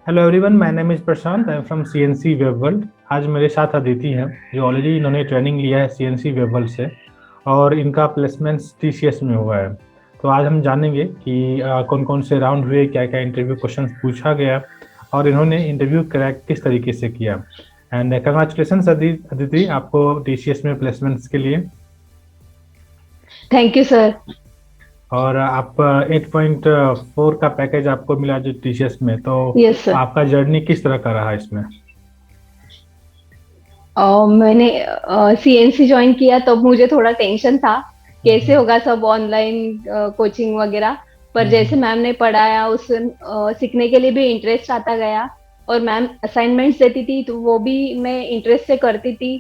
Hello everyone, my name is Prashant. I am from CNC web world. आज मेरे साथ अदिति हैं जो ऑलरेडी इन्होंने ट्रेनिंग लिया है सीएनसी वेब वर्ल्ड से, और इनका प्लेसमेंट टीसीएस में हुआ है। तो आज हम जानेंगे कि कौन कौन से राउंड हुए, क्या क्या इंटरव्यू क्वेश्चंस पूछा गया और इन्होंने इंटरव्यू क्रैक किस तरीके से किया। एंड कंग्रेचुलेशन अदिति, आपको टीसीएस में प्लेसमेंट्स के लिए। Thank you sir. और आप 8.4 का पैकेज आपको मिला जो टीसीएस में, तो यस सर। आपका जर्नी किस तरह का रहा इसमें? मैंने सीएनसी ज्वाइन किया तो मुझे थोड़ा टेंशन था कैसे हम्म। होगा सब ऑनलाइन कोचिंग वगैरह। पर जैसे हम्म। मैम ने पढ़ाया उस सीखने के लिए भी इंटरेस्ट आता गया। और मैम असाइनमेंट्स देती थी तो वो भी मैं इंटरेस्ट से करती थी।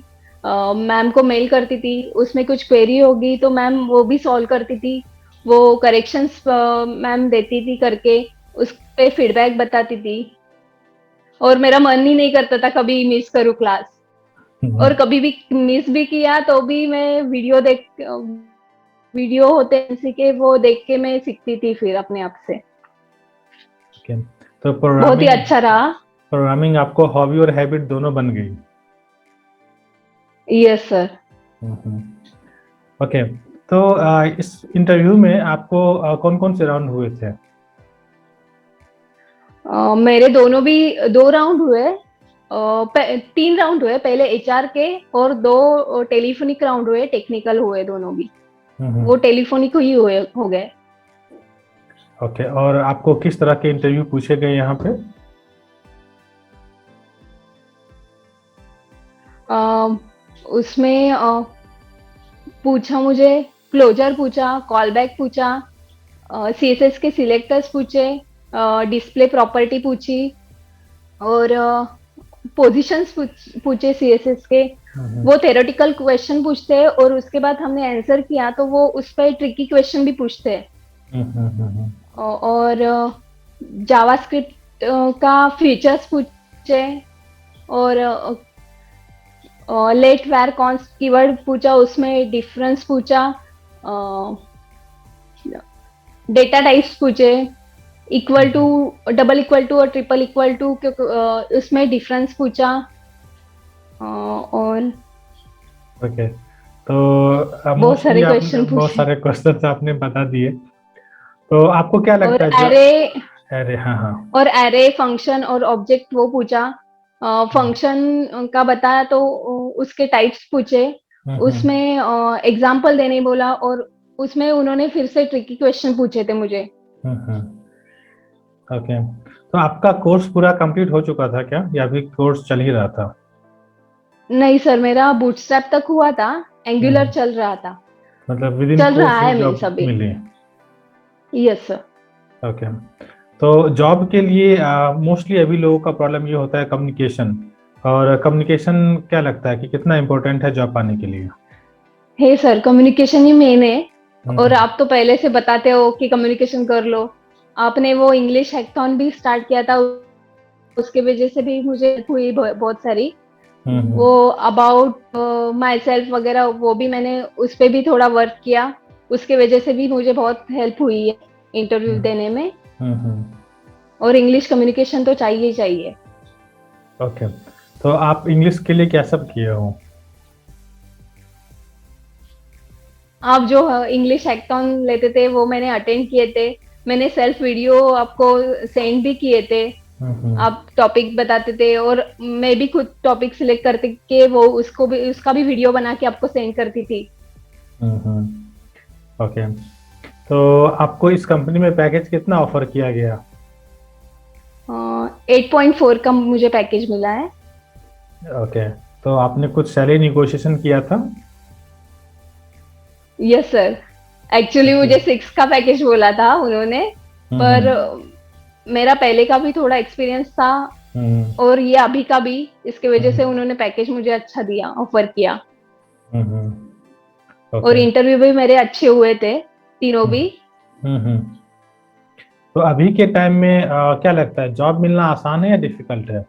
मैम को मेल करती थी, उसमें कुछ क्वेरी होगी तो मैम वो भी सॉल्व करती थी। वो करेक्शंस मैम देती थी करके, उस पे फीडबैक बताती थी। और मेरा मन ही नहीं करता था कभी मिस करूँ क्लास। और हम्म। कभी भी मिस भी किया तो भी मैं वीडियो होते हैं किसी के, वो देख के मैं सीखती थी फिर अपने आप से। ओके। तो बहुत ही प्रोग्रामिंग अच्छा रहा। प्रोग्रामिंग आपको हॉबी और हैबिट दोनों बन गई। Yes sir. हम्म। ओके। तो इस इंटरव्यू में आपको कौन कौन से राउंड हुए थे? मेरे दोनों भी 2 राउंड हुए। 3 राउंड हुए, पहले एचआर के और 2 टेलीफोनिक राउंड हुए, टेक्निकल हुए दोनों भी। हम्म। वो टेलीफोनिक ही हुए हो गए। ओके, और आपको किस तरह के इंटरव्यू पूछे गए यहाँ पे? अ, उसमें पूछा मुझे, क्लोजर पूछा, कॉल बैक पूछा, सीएसएस के सिलेक्टर्स पूछे, डिस्प्ले प्रॉपर्टी पूछी, और पोजीशंस पूछे सीएसएस के। हम्म। वो थेरोटिकल क्वेश्चन पूछते हैं और उसके बाद हमने आंसर किया तो वो उस पर ट्रिकी क्वेश्चन भी पूछते हैं। हम्म। और जावास्क्रिप्ट का फीचर्स पूछे, और लेट वेर कॉन्स्ट कीवर्ड पूछा, उसमें डिफरेंस पूछा, डेटा टाइप्स पूछे, equal to, double equal to और ट्रिपल इक्वल टू उसमें डिफरेंस पूछा। और ओके। तो बहुत मोस्टली सारे आपने क्वेश्चन बहुत पूछे। सारे क्वेश्चंस आपने बता दिए। तो आपको क्या और लगता है जो... एरे अरे हाँ हाँ। और एरे फंक्शन और ऑब्जेक्ट वो पूछा। फंक्शन का बताया तो उसके टाइप्स पूछे। हम्म। उसमें एग्जाम्पल देने बोला, और उसमें उन्होंने फिर से ट्रिकी क्वेश्चन पूछे थे मुझे। ओके। तो आपका कोर्स पूरा कंप्लीट हो चुका था क्या, या अभी कोर्स चल ही रहा था? नहीं सर, मेरा बूटस्ट्रैप तक हुआ था, एंगुलर हम्म। चल रहा था। मतलब विद इन चल कोर्स रहा ही है मीन्स जॉब अभी। मिली? Yes sir. ओके। तो जॉब के लिए मोस्टली अभी लोगों का प्रॉब्लम ये होता है कम्युनिकेशन। और कम्युनिकेशन क्या लगता है कि कितना इम्पोर्टेंट है जॉब पाने के लिए? हे सर, कम्युनिकेशन ही मेन है। और हम्म। आप तो पहले से बताते हो कि कम्युनिकेशन कर लो। आपने वो इंग्लिश हैकाथॉन भी स्टार्ट किया था, उसके वजह से भी मुझे help हुई बहुत सारी। हम्म। वो अबाउट माई सेल्फ वगैरह, वो भी मैंने उस पे भी थोड़ा वर्क किया। उसके वजह से भी मुझे बहुत हेल्प हुई है इंटरव्यू हम्म। देने में। हम्म। और इंग्लिश कम्युनिकेशन तो चाहिए ही चाहिए। ओके। तो आप इंग्लिश के लिए क्या सब किए हो? आप जो इंग्लिश हैकाथॉन लेते थे वो मैंने अटेंड किए थे। मैंने सेल्फ वीडियो आपको सेंड भी किए थे। हम्म। आप टॉपिक बताते थे और मैं भी खुद टॉपिक सिलेक्ट करते के वो उसको भी, उसका भी वीडियो बना के आपको सेंड करती थी। ओके। तो आपको इस कंपनी में पैकेज कितना ऑफर किया गया? 8.4 का मुझे पैकेज मिला है। ओके। तो आपने कुछ सैलरी निगोशिएशन किया था? Yes sir. Actually okay. मुझे 6 का पैकेज बोला था उन्होंने। पर हम्म। मेरा पहले का भी थोड़ा एक्सपीरियंस था, हम्म। और ये अभी का भी, इसके वजह से हम्म। उन्होंने पैकेज मुझे अच्छा दिया, ऑफर किया। और ओके। इंटरव्यू भी मेरे अच्छे हुए थे, तीनों भी। हम्म। तो अभी के टाइम में क्या लगता है, जॉब मिलना आसान है या डिफिकल्ट है?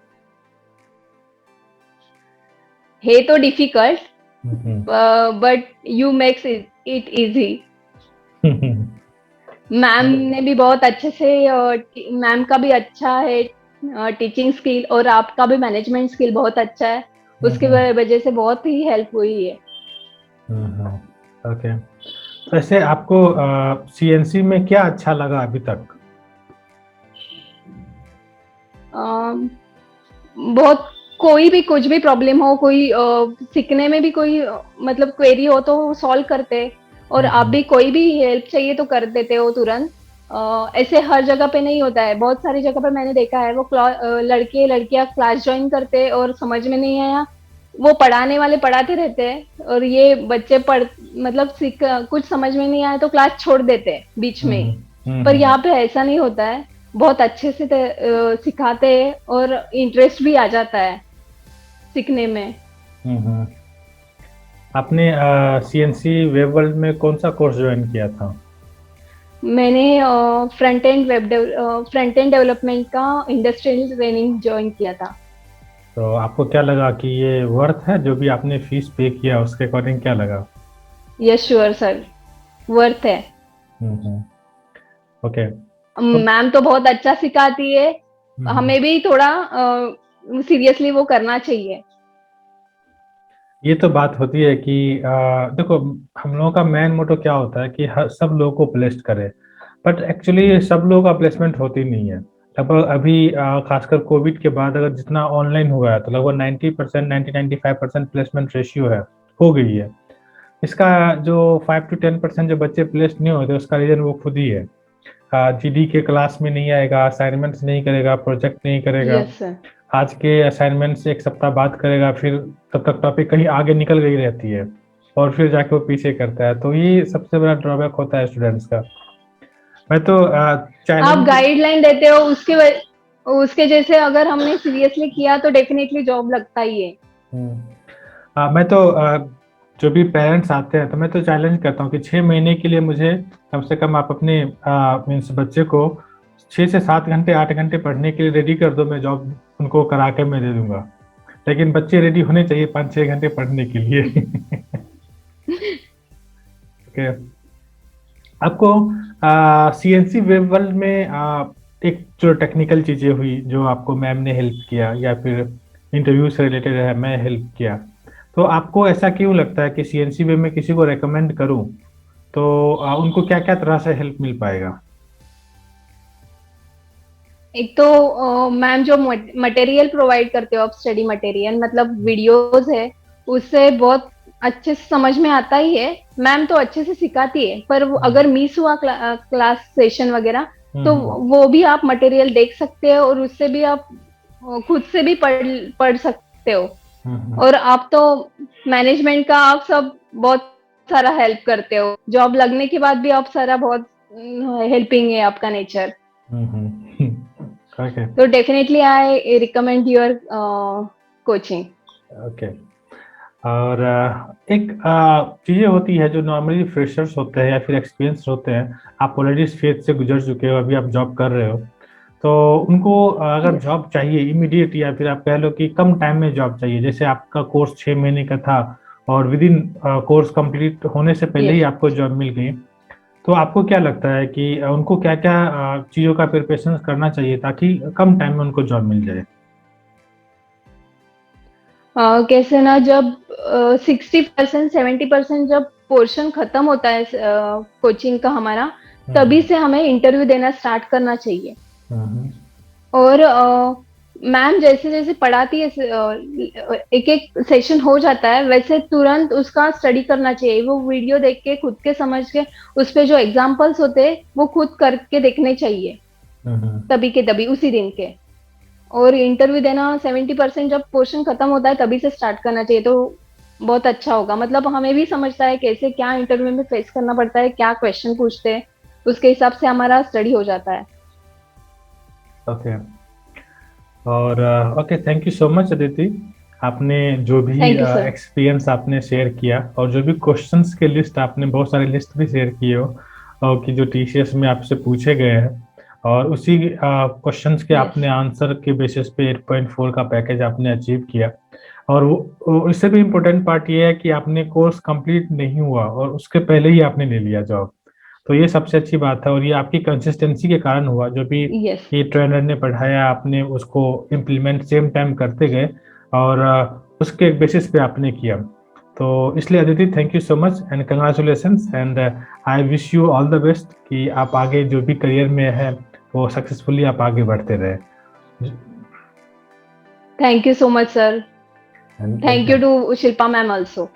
है तो difficult, hmm. But you makes it easy. Ma'am hmm. ने भी बहुत अच्छे से, मैम का भी अच्छा है, टीचिंग स्किल और आपका भी मैनेजमेंट स्किल बहुत अच्छा है, उसकी हम्म वजह से बहुत ही हेल्प हुई है। ओके। तो ऐसे आपको सीएनसी में क्या अच्छा लगा अभी तक? अम, बहुत, कोई भी कुछ भी प्रॉब्लम हो, कोई सीखने में भी कोई मतलब क्वेरी हो तो सॉल्व करते, और आप हम्म भी कोई भी हेल्प चाहिए तो कर देते हो तुरंत। ऐसे हर जगह पे नहीं होता है, बहुत सारी जगह पे मैंने देखा है वो लड़के लड़कियां क्लास ज्वाइन करते और समझ में नहीं आया, वो पढ़ाने वाले पढ़ाते रहते हैं और ये बच्चे पढ़ मतलब सीख कुछ समझ में नहीं आया तो क्लास छोड़ देते हैं बीच में ही। पर हम्म। यहाँ पे ऐसा नहीं होता है, बहुत अच्छे से सिखाते हैं और इंटरेस्ट भी आ जाता है सीखने में। हम्म। आपने सीएनसी वेब वर्ल्ड में कौन सा कोर्स ज्वाइन किया था? मैंने फ्रंट एंड डेवलपमेंट का इंडस्ट्रियल ट्रेनिंग ज्वाइन किया था। तो आपको क्या लगा कि ये वर्थ है, जो भी आपने फीस पे किया उसके अकॉर्डिंग क्या लगा? यस श्योर सर, वर्थ है। हम्म। ओके। तो मैम तो बहुत अच्छा सिखाती है, हम्म, हमें भी थोड़ा सीरियसली वो करना चाहिए। ये तो बात होती है कि देखो, हम लोगों का मेन मोटो क्या होता है कि हर सब लोगों को प्लेस्ड करे। बट एक्चुअली सब लोगों का प्लेसमेंट होती नहीं है। लगभग अभी खासकर कोविड के बाद अगर जितना ऑनलाइन हुआ है तो लगभग 90%, 90-95% प्लेसमेंट रेशियो है, हो गई है। इसका जो 5 to 10% जो बच्चे प्लेस्ड नहीं होते उसका रीजन वो खुद ही है। जीडी के क्लास में नहीं आएगा, असाइनमेंट्स नहीं करेगा, प्रोजेक्ट नहीं करेगा। Yes sir. आज के असाइनमेंट से एक सप्ताह बाद करेगा, फिर तब तक टॉपिक कहीं आगे निकल गई रहती है और फिर जाके वो पीछे करता है। तो ये सबसे बड़ा ड्रॉबैक होता है स्टूडेंट्स का। मैं तो आप चैलेंज। गाइडलाइन देते हो उसके जैसे अगर हमने सीरियसली किया तो डेफिनेटली जॉब लगता ही है। मैं तो जो भी पेरेंट्स आते हैं तो मैं तो चैलेंज करता हूँ कि 6 महीने के लिए मुझे कम से कम आप अपने मीन्स बच्चे को 6 से 7 घंटे 8 घंटे पढ़ने के लिए रेडी कर दो, मैं जॉब उनको करा के मैं दे दूंगा। लेकिन बच्चे रेडी होने चाहिए 5-6 घंटे पढ़ने के लिए। ओके। आपको सीएनसी वेब वर्ल्ड में एक जो टेक्निकल चीजें हुई जो आपको मैम ने हेल्प किया या फिर इंटरव्यू से रिलेटेड है मैं हेल्प किया, तो आपको ऐसा क्यों लगता है कि सीएनसी वेब में किसी को रेकमेंड करूं तो उनको क्या क्या तरह से हेल्प मिल पाएगा? एक तो मैम जो मटेरियल प्रोवाइड करते हो आप, स्टडी मटेरियल मतलब वीडियोस है, उससे बहुत अच्छे से समझ में आता ही है। मैम तो अच्छे से सिखाती है, पर वो हम्म अगर मिस हुआ क्लास सेशन वगैरह तो हम्म वो भी आप मटेरियल देख सकते हो और उससे भी आप खुद से भी पढ़ पढ़ सकते हो। हम्म और आप तो मैनेजमेंट का आप सब बहुत सारा हेल्प करते हो, जॉब लगने के बाद भी आप सारा बहुत हेल्पिंग है आपका नेचर। ओके। तो definitely I recommend your coaching. Okay. और एक चीजें होती है जो नॉर्मली फ्रेशर्स होते हैं या फिर एक्सपीरियंस होते हैं, आप ऑलरेडी इस फेज से गुजर चुके हो, अभी आप जॉब कर रहे हो, तो उनको अगर यस। जॉब चाहिए इमीडिएट या फिर आप कह लो कि कम टाइम में जॉब चाहिए, जैसे आपका कोर्स 6 महीने का था और विद इन कोर्स कंप्लीट होने से पहले ही यस। आपको जॉब मिल गई, तो आपको क्या लगता है कि उनको क्या क्या चीज़ों का प्रिपरेशन करना चाहिए ताकि कम टाइम में उनको जॉब मिल जाए? कैसे ना, जब 60% 70% जब पोर्शन खत्म होता है कोचिंग का हमारा, तभी हम्म से हमें इंटरव्यू देना स्टार्ट करना चाहिए। हम्म और मैम जैसे जैसे पढ़ाती है, एक एक सेशन हो जाता है वैसे तुरंत उसका स्टडी करना चाहिए, वो वीडियो देख के खुद के समझ के उस पे जो एग्जाम्पल्स होते हैं वो खुद करके देखने चाहिए, हम्म तभी के तभी उसी दिन के। और इंटरव्यू देना 70% जब पोर्शन खत्म होता है तभी से स्टार्ट करना चाहिए, तो बहुत अच्छा होगा। मतलब हमें भी समझता है कैसे क्या इंटरव्यू में फेस करना पड़ता है, क्या क्वेश्चन पूछते हैं, उसके हिसाब से हमारा स्टडी हो जाता है। ओके। और okay, thank you so much Aditi. आपने जो भी थैंक यू सर। एक्सपीरियंस आपने शेयर किया और जो भी क्वेश्चंस के लिस्ट आपने बहुत सारे लिस्ट भी शेयर किए हो और कि जो टीसीएस में आपसे पूछे गए हैं, और उसी क्वेश्चंस के यस। आपने आंसर के बेसिस पे 8.4 का पैकेज आपने अचीव किया। और इससे भी इम्पोर्टेंट पार्ट ये है कि आपने कोर्स कंप्लीट नहीं हुआ और उसके पहले ही आपने ले लिया जॉब। तो ये सबसे अच्छी बात है, और ये आपकी कंसिस्टेंसी के कारण हुआ। जो भी यस। ये ट्रेनर ने पढ़ाया, आपने उसको इम्प्लीमेंट सेम टाइम करते गए, और उसके बेसिस पे आपने किया। तो इसलिए Aditi, thank you so much and congratulations, and I wish you all the best कि आप आगे जो भी करियर में है वो सक्सेसफुली आप आगे बढ़ते रहे। Thank you so much sir. And thank you too Shilpa ma'am also.